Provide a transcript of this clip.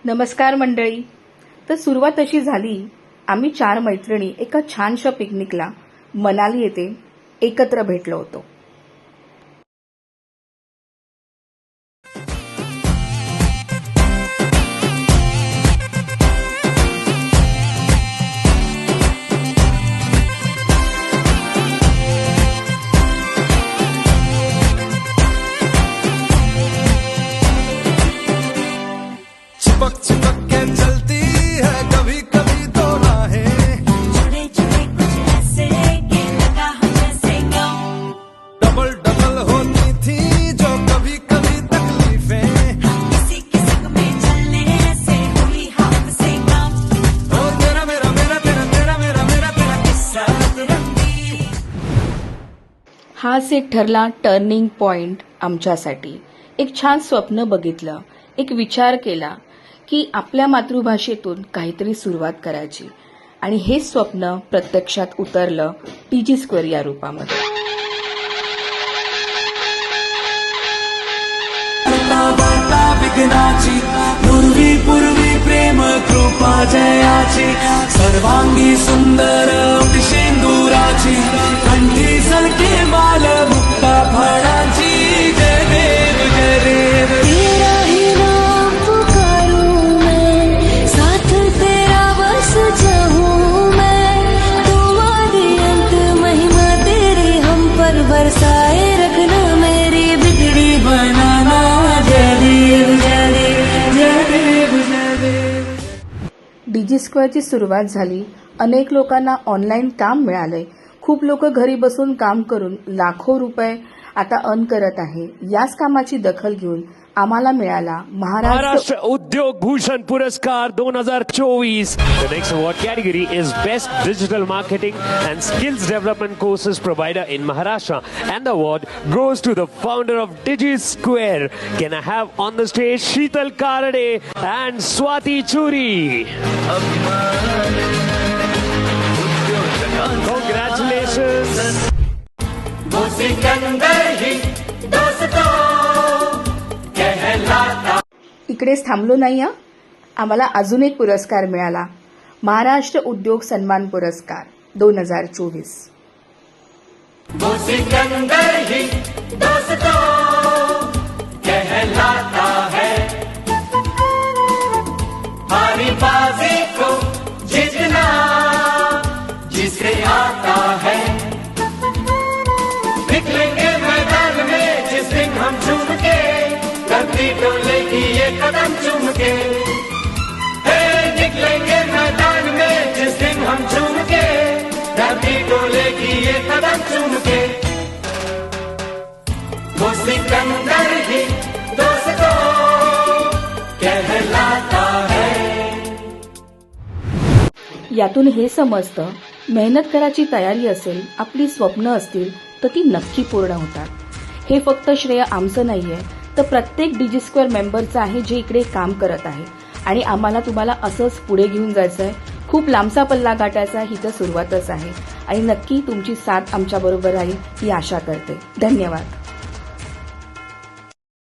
नमस्कार मंडळी. तर सुरुवात अशी झाली, आम्ही 4 मैत्रिणी एका छानशा पिकनिकला मनाली येथे एकत्र भेटलो होतो. चिपक चिपक के चलती है कभी कभी तो राहें, जुड़े जुड़े कुछ ऐसे कि लगा हम जैसे गाँव. डबल डबल होती थी जो कभी कभी तकलीफें. किसी के संग में चलने से हुई हमसे काम. ओ तेरा मेरा मेरा तेरा तेरा मेरा मेरा तेरा किस्सा. रंगी हाच एक ठरला टर्निंग पॉइंट आमच्यासाठी. एक छान स्वप्न बघितलं, एक विचार केला की आपल्या मातृभाषेतून काहीतरी सुरुवात करायची, आणि हे स्वप्न प्रत्यक्षात उतरलं टीजी स्क्वेअर या रूपामध्ये. वार्ता विघ्नाची पूर्वी पूर्वी प्रेम कृपा जयाची सर्वांगी सुंदर शेंदुराची कंठी सलके माल मुक्ता फळाची. जय देव जय देव. तेरा ही नाम पुकारूं मैं, साथ तेरा बस जाऊं मैं. तुम आदि अंत महिमा तेरी हम पर बरसाए रखना, मेरी बिगड़ी बनाना. जय देव जय देव जय देव जय देव. डीजी स्क्वेअरची सुरुवात झाली. अनेक लोकांना ऑनलाईन काम मिळालंय. खूप लोक घरी बसून काम करून लाखो रुपये आता अर्न करत आहे. याच कामाची दखल घेऊन आम्हाला मिळाला महाराष्ट्र उद्योग भूषण पुरस्कार 2024. The next award category is Best Digital Marketing and Skills Development Courses Provider in Maharashtra, and the award goes to the founder of DigiSquare. Can I have on the stage Sheetal Karade and Swati Churi? Congratulations. इकडेच थांबलो नाही हा. आम्हाला अजून एक पुरस्कार मिळाला, महाराष्ट्र उद्योग सन्मान पुरस्कार 2024. जिसे आता है निकलेंगे मैदान में जिस दिन हम झूम के, धरती डोलेगी ये कदम चूम के. हे निकलेंगे मैदान में जिस दिन हम झूम के, धरती डोलेगी ये कदम चूम के. वो सिकंदर ही दोस्तों कहलाता है. यातून हे समजतं, मेहनत करायची तयारी असेल, आपली स्वप्न असतील तर ती नक्की पूर्ण होतात. हे फक्त श्रेय आमचं नाहीये, तर प्रत्येक डीजी स्क्वेअर मेंबरचं आहे जे इकडे काम करत आहे. आणि आम्हाला तुम्हाला असंच पुढे घेऊन जायचंय. खूप लांबचा पल्ला गाठायचा ही तर सुरुवातच आहे, आणि नक्की तुमची साथ आमच्याबरोबर राहील ही आशा करते. धन्यवाद.